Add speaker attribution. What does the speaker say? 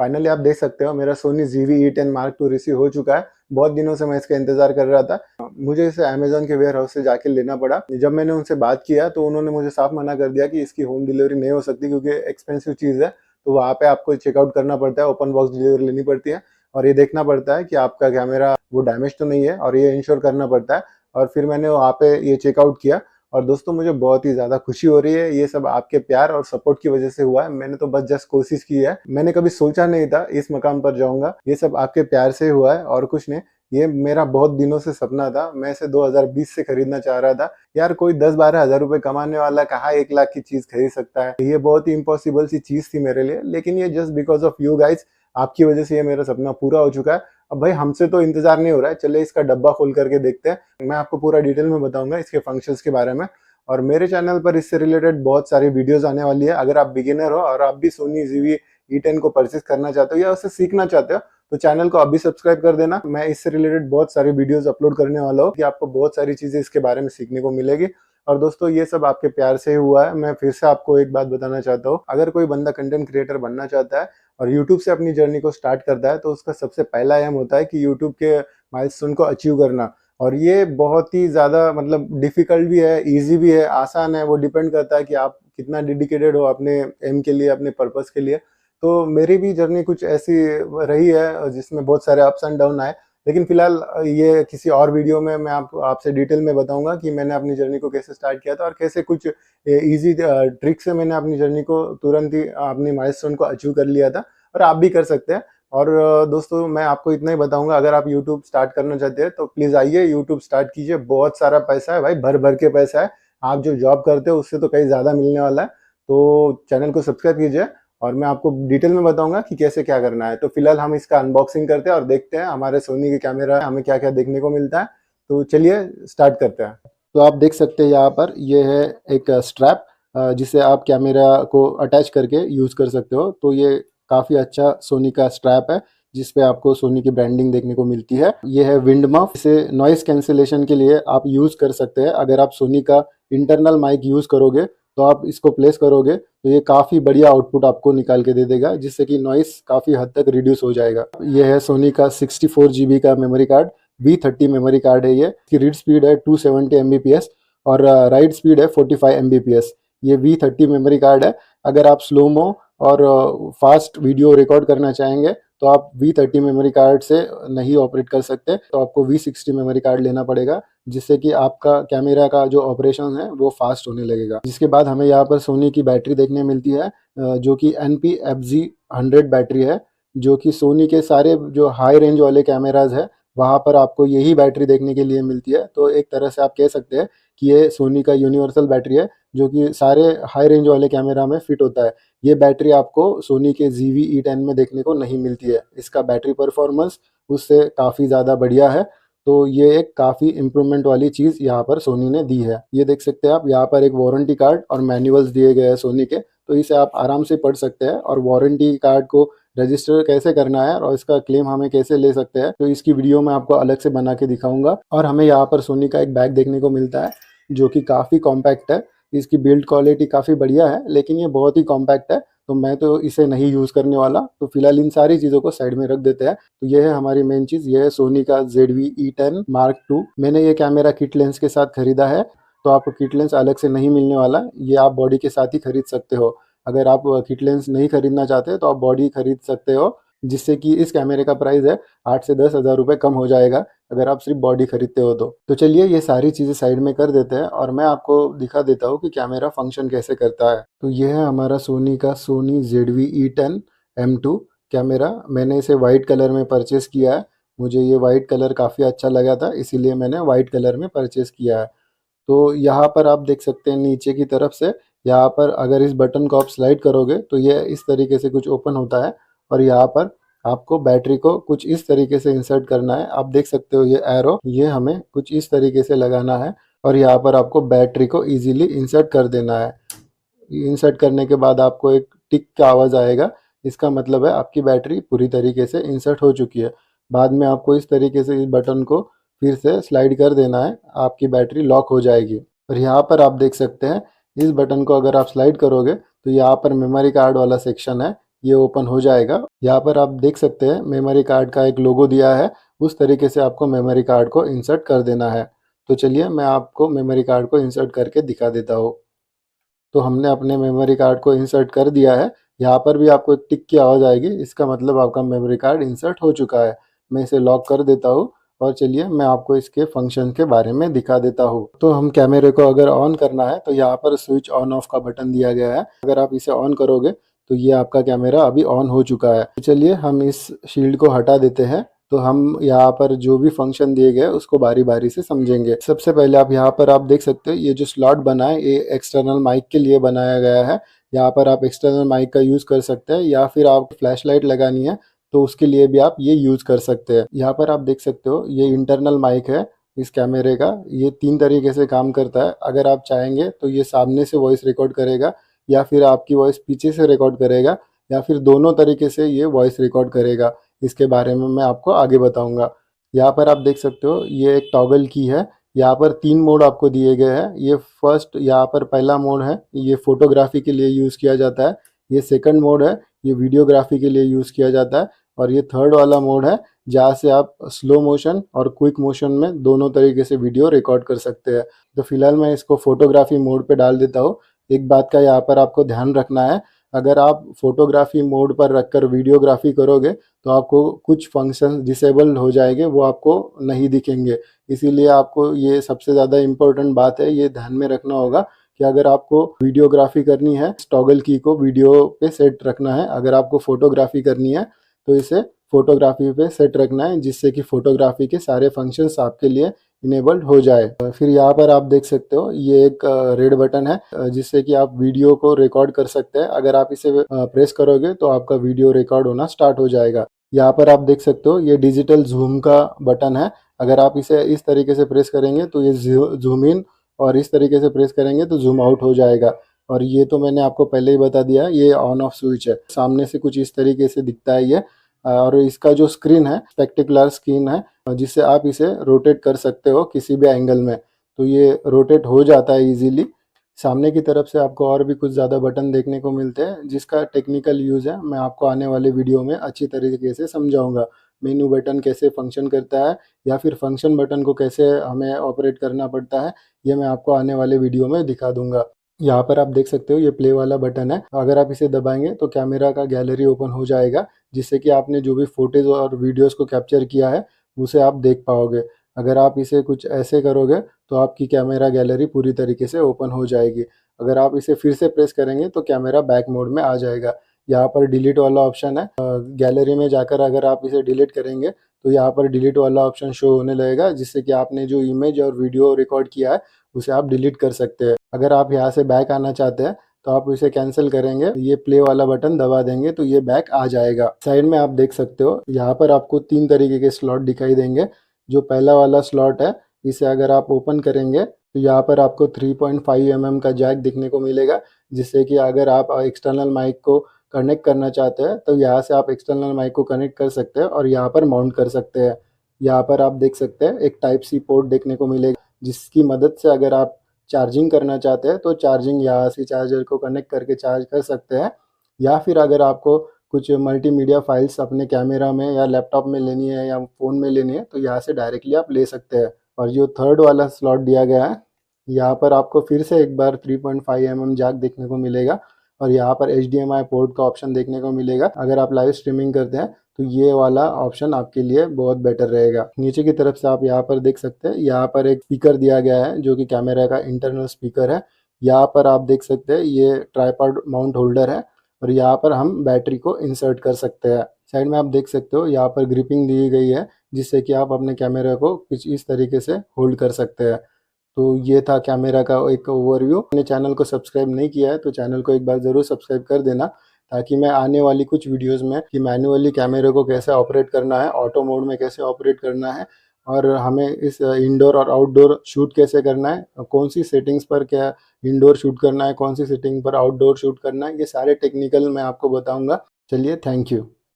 Speaker 1: Finally आप देख सकते हो मेरा Soni ZV-E10 Mark II receive हो चुका है। बहुत दिनों से मैं इसका इंतज़ार कर रहा था। मुझे इसे अमेज़न के वेयर हाउस से जाके लेना पड़ा। जब मैंने उनसे बात किया तो उन्होंने मुझे साफ मना कर दिया कि इसकी होम डिलीवरी नहीं हो सकती क्योंकि एक्सपेंसिव चीज़ है। तो वहाँ पे आपको चेकआउट करना पड़ता है, ओपन बॉक्स डिलीवरी लेनी पड़ती है और ये देखना पड़ता है कि आपका कैमरा वो डैमेज तो नहीं है और ये इंश्योर करना पड़ता है। और फिर मैंने वहाँ पे ये चेकआउट किया और दोस्तों मुझे बहुत ही ज़्यादा खुशी हो रही है। ये सब आपके प्यार और सपोर्ट की वजह से हुआ है। मैंने तो बस जस्ट कोशिश की है। मैंने कभी सोचा नहीं था इस मकाम पर जाऊँगा। ये सब आपके प्यार से हुआ है और कुछ नहीं। ये मेरा बहुत दिनों से सपना था। मैं इसे 2020 से खरीदना चाह रहा था। यार कोई 10-12 हज़ार रुपए कमाने वाला कहाँ 1 लाख की चीज़ खरीद सकता है। ये बहुत ही इम्पॉसिबल सी चीज़ थी मेरे लिए, लेकिन ये just because of you guys, आपकी वजह से ये मेरा सपना पूरा हो चुका है। अब भाई हमसे तो इंतज़ार नहीं हो रहा है। चलिए इसका डब्बा खोल करके देखते हैं। मैं आपको पूरा डिटेल में बताऊँगा इसके फंक्शंस के बारे में। और मेरे चैनल पर इससे रिलेटेड बहुत सारी वीडियोस आने वाली है। अगर आप बिगिनर हो और आप भी सोनी ZV-E10 को परचेज करना चाहते हो या उससे सीखना चाहते हो तो चैनल को अभी सब्सक्राइब कर देना। मैं इससे रिलेटेड बहुत सारी वीडियोस अपलोड करने वाला हूँ कि आपको बहुत सारी चीजें इसके बारे में सीखने को मिलेगी। और दोस्तों ये सब आपके प्यार से ही हुआ है। मैं फिर से आपको एक बात बताना चाहता हूँ, अगर कोई बंदा कंटेंट क्रिएटर बनना चाहता है और यूट्यूब से अपनी जर्नी को स्टार्ट करता है तो उसका सबसे पहला एम होता है कि यूट्यूब के माइलस्टोन को अचीव करना। और ये बहुत ही ज़्यादा मतलब डिफ़िकल्ट भी है, ईज़ी भी है, आसान है। वो डिपेंड करता है कि आप कितना डेडिकेटेड हो अपने एम के लिए, अपने पर्पस के लिए। तो मेरी भी जर्नी कुछ ऐसी रही है जिसमें बहुत सारे अप्स एंड डाउन आए। लेकिन फ़िलहाल ये किसी और वीडियो में मैं आपसे डिटेल में बताऊँगा कि मैंने अपनी जर्नी को कैसे स्टार्ट किया था और कैसे कुछ ईज़ी ट्रिक से मैंने अपनी जर्नी को तुरंत ही अपनी माइलस्टोन को अचीव कर लिया था। और आप भी कर सकते हैं। और दोस्तों मैं आपको इतना ही बताऊंगा, अगर आप YouTube स्टार्ट करना चाहते हैं तो प्लीज आइए YouTube स्टार्ट कीजिए। बहुत सारा पैसा है भाई, भर भर के पैसा है। आप जो जॉब करते हो उससे तो कहीं ज्यादा मिलने वाला है। तो चैनल को सब्सक्राइब कीजिए और मैं आपको डिटेल में बताऊंगा कि कैसे क्या करना है। तो फिलहाल हम इसका अनबॉक्सिंग करते हैं और देखते हैं हमारे सोनी के कैमरा हमें क्या क्या देखने को मिलता है। तो चलिए स्टार्ट करते हैं। तो आप देख सकते हैं यहाँ पर ये है एक स्ट्रैप जिसे आप कैमरा को अटैच करके यूज कर सकते हो। तो ये काफ़ी अच्छा सोनी का स्ट्रैप है जिसपे आपको सोनी की ब्रांडिंग देखने को मिलती है। ये है विंड मफ, इसे नॉइस कैंसिलेशन के लिए आप यूज़ कर सकते हैं। अगर आप सोनी का इंटरनल माइक यूज़ करोगे तो आप इसको प्लेस करोगे तो ये काफ़ी बढ़िया आउटपुट आपको निकाल के दे देगा, जिससे कि नॉइस काफ़ी हद तक रिड्यूस हो जाएगा। ये है सोनी का 64 GB का memory card, V30 memory card है ये। इसकी रीड स्पीड है 270 Mbps और राइट स्पीड है 45 Mbps। ये V30 मेमोरी कार्ड है। अगर आप स्लोमो और फास्ट वीडियो रिकॉर्ड करना चाहेंगे तो आप V30 मेमोरी कार्ड से नहीं ऑपरेट कर सकते, तो आपको V60 मेमोरी कार्ड लेना पड़ेगा, जिससे कि आपका कैमरा का जो ऑपरेशन है वो फास्ट होने लगेगा। जिसके बाद हमें यहाँ पर सोनी की बैटरी देखने मिलती है जो कि NP-FZ100 बैटरी है, जो कि सोनी के सारे जो हाई रेंज वाले कैमराज है वहाँ पर आपको यही बैटरी देखने के लिए मिलती है। तो एक तरह से आप कह सकते हैं कि ये सोनी का यूनिवर्सल बैटरी है जो कि सारे हाई रेंज वाले कैमरा में फिट होता है। ये बैटरी आपको सोनी के ZV-E10 में देखने को नहीं मिलती है। इसका बैटरी परफॉर्मेंस उससे काफ़ी ज़्यादा बढ़िया है। तो ये एक काफ़ी इम्प्रूवमेंट वाली चीज़ यहाँ पर सोनी ने दी है। ये देख सकते हैं आप, यहाँ पर एक वारंटी कार्ड और मैनुअल्स दिए गए हैं सोनी के, तो इसे आप आराम से पढ़ सकते हैं। और वारंटी कार्ड को रजिस्टर कैसे करना है और इसका क्लेम हमें कैसे ले सकते हैं तो इसकी वीडियो मैं आपको अलग से बना के दिखाऊंगा। और हमें यहाँ पर सोनी का एक बैग देखने को मिलता है जो कि काफ़ी कॉम्पैक्ट है। इसकी बिल्ड क्वालिटी काफ़ी बढ़िया है, लेकिन ये बहुत ही कॉम्पैक्ट है, तो मैं तो इसे नहीं यूज़ करने वाला। तो फिलहाल इन सारी चीज़ों को साइड में रख देते हैं। तो ये है हमारी मेन चीज़, ये है सोनी का ZV-E10 Mark II। मैंने ये कैमरा किट लेंस के साथ खरीदा है, तो आपको किट लेंस अलग से नहीं मिलने वाला, ये आप बॉडी के साथ ही खरीद सकते हो। अगर आप किट लेंस नहीं खरीदना चाहते तो आप बॉडी खरीद सकते हो, जिससे कि इस कैमरे का प्राइस है 8 से 10 हज़ार रुपये कम हो जाएगा अगर आप सिर्फ बॉडी खरीदते हो तो चलिए ये सारी चीज़ें साइड में कर देते हैं और मैं आपको दिखा देता हूँ कि कैमरा फंक्शन कैसे करता है। तो ये है हमारा सोनी का सोनी ZV-E10 M2 कैमरा। मैंने इसे वाइट कलर में परचेस किया है। मुझे ये वाइट कलर काफ़ी अच्छा लगा था, इसीलिए मैंने वाइट कलर में परचेस किया है। तो यहाँ पर आप देख सकते हैं नीचे की तरफ से, यहाँ पर अगर इस बटन को आप स्लाइड करोगे तो ये इस तरीके से कुछ ओपन होता है और यहाँ पर आपको बैटरी को कुछ इस तरीके से इंसर्ट करना है। आप देख सकते हो ये एरो, ये हमें कुछ इस तरीके से लगाना है और यहाँ पर आपको बैटरी को इजीली इंसर्ट कर देना है। इंसर्ट करने के बाद आपको एक टिक का आवाज़ आएगा, इसका मतलब है आपकी बैटरी पूरी तरीके से इंसर्ट हो चुकी है। बाद में आपको इस तरीके से इस बटन को फिर से स्लाइड कर देना है, आपकी बैटरी लॉक हो जाएगी। और यहाँ पर आप देख सकते हैं इस बटन को अगर आप स्लाइड करोगे तो यहाँ पर मेमोरी कार्ड वाला सेक्शन है, ये ओपन हो जाएगा। यहाँ पर आप देख सकते हैं मेमोरी कार्ड का एक लोगो दिया है, उस तरीके से आपको मेमोरी कार्ड को इंसर्ट कर देना है। तो चलिए मैं आपको मेमोरी कार्ड को इंसर्ट करके दिखा देता हूँ। तो हमने अपने मेमोरी कार्ड को इंसर्ट कर दिया है। यहाँ पर भी आपको एक टिक की आवाज़ आएगी, इसका मतलब आपका मेमोरी कार्ड इंसर्ट हो चुका है। मैं इसे लॉक कर देता हूँ और चलिए मैं आपको इसके फंक्शन के बारे में दिखा देता हूँ। तो हम कैमरे को अगर ऑन करना है तो यहाँ पर स्विच ऑन ऑफ का बटन दिया गया है। अगर आप इसे ऑन करोगे तो ये आपका कैमरा अभी ऑन हो चुका है। तो चलिए हम इस शील्ड को हटा देते हैं। तो हम यहाँ पर जो भी फंक्शन दिए गए उसको बारी बारी से समझेंगे। सबसे पहले आप यहाँ पर आप देख सकते हो ये जो स्लॉट बना है ये एक्सटर्नल माइक के लिए बनाया गया है। यहाँ पर आप एक्सटर्नल माइक का यूज़ कर सकते हैं या फिर आप फ्लैश लाइट लगानी है तो उसके लिए भी आप ये यूज़ कर सकते हैं। यहाँ पर आप देख सकते हो ये इंटरनल माइक है इस कैमरे का। ये 3 तरीके से काम करता है। अगर आप चाहेंगे तो ये सामने से वॉइस रिकॉर्ड करेगा या फिर आपकी वॉइस पीछे से रिकॉर्ड करेगा या फिर दोनों तरीके से ये वॉइस रिकॉर्ड करेगा। इसके बारे में मैं आपको आगे बताऊंगा। यहाँ पर आप देख सकते हो ये एक टॉगल की है। यहाँ पर 3 मोड आपको दिए गए हैं। ये फर्स्ट यहाँ पर पहला मोड है, ये फोटोग्राफी के लिए यूज़ किया जाता है। ये सेकंड मोड है, ये वीडियोग्राफी के लिए यूज़ किया जाता है। और ये थर्ड वाला मोड है जहाँ से आप स्लो मोशन और क्विक मोशन में दोनों तरीके से वीडियो रिकॉर्ड कर सकते हैं। तो फिलहाल मैं इसको फोटोग्राफी मोड पे डाल देता हूँ। एक बात का यहाँ पर आपको ध्यान रखना है, अगर आप फोटोग्राफी मोड पर रखकर वीडियोग्राफी करोगे तो आपको कुछ फंक्शन डिसेबल हो जाएंगे, वो आपको नहीं दिखेंगे। इसीलिए आपको ये सबसे ज़्यादा इम्पोर्टेंट बात है, ये ध्यान में रखना होगा कि अगर आपको वीडियोग्राफी करनी है टॉगल की को वीडियो पे सेट रखना है। अगर आपको फोटोग्राफी करनी है तो इसे फोटोग्राफी पे सेट रखना है जिससे कि फोटोग्राफी के सारे फंक्शंस आपके लिए इनेबल्ड हो जाए। फिर यहाँ पर आप देख सकते हो ये एक रेड बटन है जिससे कि आप वीडियो को रिकॉर्ड कर सकते हैं। अगर आप इसे प्रेस करोगे तो आपका वीडियो रिकॉर्ड होना स्टार्ट हो जाएगा। यहाँ पर आप देख सकते हो ये डिजिटल जूम का बटन है। अगर आप इसे इस तरीके से प्रेस करेंगे तो ये जूम इन और इस तरीके से प्रेस करेंगे तो जूम आउट हो जाएगा। और ये तो मैंने आपको पहले ही बता दिया, ये ऑन ऑफ स्विच है। सामने से कुछ इस तरीके से दिखता है ये। और इसका जो स्क्रीन है स्पेक्टिकुलर स्क्रीन है जिससे आप इसे रोटेट कर सकते हो किसी भी एंगल में। तो ये रोटेट हो जाता है इजीली। सामने की तरफ से आपको और भी कुछ ज़्यादा बटन देखने को मिलते हैं जिसका टेक्निकल यूज़ है मैं आपको आने वाले वीडियो में अच्छी तरीके से समझाऊंगा। मेनू बटन कैसे फंक्शन करता है या फिर फंक्शन बटन को कैसे हमें ऑपरेट करना पड़ता है, ये मैं आपको आने वाले वीडियो में दिखा दूंगा। यहाँ पर आप देख सकते हो ये प्ले वाला बटन है। अगर आप इसे दबाएंगे तो कैमरा का गैलरी ओपन हो जाएगा जिससे कि आपने जो भी फोटोज और वीडियोस को कैप्चर किया है उसे आप देख पाओगे। अगर आप इसे कुछ ऐसे करोगे तो आपकी कैमरा गैलरी पूरी तरीके से ओपन हो जाएगी। अगर आप इसे फिर से प्रेस करेंगे तो कैमरा बैक मोड में आ जाएगा। यहाँ पर डिलीट वाला ऑप्शन है। गैलरी में जाकर अगर आप इसे डिलीट करेंगे तो यहाँ पर डिलीट वाला ऑप्शन शो होने लगेगा जिससे कि आपने जो इमेज और वीडियो रिकॉर्ड किया है उसे आप डिलीट कर सकते हैं। अगर आप यहाँ से बैक आना चाहते हैं तो आप इसे कैंसिल करेंगे, ये प्ले वाला बटन दबा देंगे तो ये बैक आ जाएगा। साइड में आप देख सकते हो यहाँ पर आपको 3 तरीके के स्लॉट दिखाई देंगे। जो पहला वाला स्लॉट है इसे अगर आप ओपन करेंगे तो यहाँ पर आपको 3.5 mm का जैक दिखने को मिलेगा जिससे कि अगर आप एक्सटर्नल माइक को कनेक्ट करना चाहते हैं तो यहाँ से आप एक्सटर्नल माइक को कनेक्ट कर सकते हैं और यहाँ पर माउंट कर सकते हैं। यहाँ पर आप देख सकते हैं एक टाइप सी पोर्ट देखने को मिलेगा जिसकी मदद से अगर आप चार्जिंग करना चाहते हैं तो चार्जिंग यहाँ से चार्जर को कनेक्ट करके चार्ज कर सकते हैं। या फिर अगर आपको कुछ मल्टीमीडिया फाइल्स अपने कैमरा में या लैपटॉप में लेनी है या फ़ोन में लेनी है तो यहाँ से डायरेक्टली आप ले सकते हैं। और जो थर्ड वाला स्लॉट दिया गया है यहाँ पर आपको फिर से एक बार 3.5 mm जैक देखने को मिलेगा और यहाँ पर HDMI पोर्ट का ऑप्शन देखने को मिलेगा। अगर आप लाइव स्ट्रीमिंग करते हैं तो ये वाला ऑप्शन आपके लिए बहुत बेटर रहेगा। नीचे की तरफ से आप यहाँ पर देख सकते हैं यहाँ पर एक स्पीकर दिया गया है जो कि कैमरा का इंटरनल स्पीकर है। यहाँ पर आप देख सकते हैं ये ट्राइपॉड माउंट होल्डर है और यहाँ पर हम बैटरी को इंसर्ट कर सकते हैं। साइड में आप देख सकते हो यहाँ पर ग्रिपिंग दी गई है जिससे कि आप अपने कैमरा को कुछ इस तरीके से होल्ड कर सकते हैं। तो ये था कैमरा का एक ओवरव्यू। अपने चैनल को सब्सक्राइब नहीं किया है तो चैनल को एक बार ज़रूर सब्सक्राइब कर देना ताकि मैं आने वाली कुछ वीडियोस में कि मैन्युअली कैमरे को कैसे ऑपरेट करना है, ऑटो मोड में कैसे ऑपरेट करना है और हमें इस इंडोर और आउटडोर शूट कैसे करना है, कौन सी सेटिंग्स पर क्या इंडोर शूट करना है, कौन सी सेटिंग पर आउटडोर शूट करना है, ये सारे टेक्निकल मैं आपको बताऊँगा। चलिए, थैंक यू।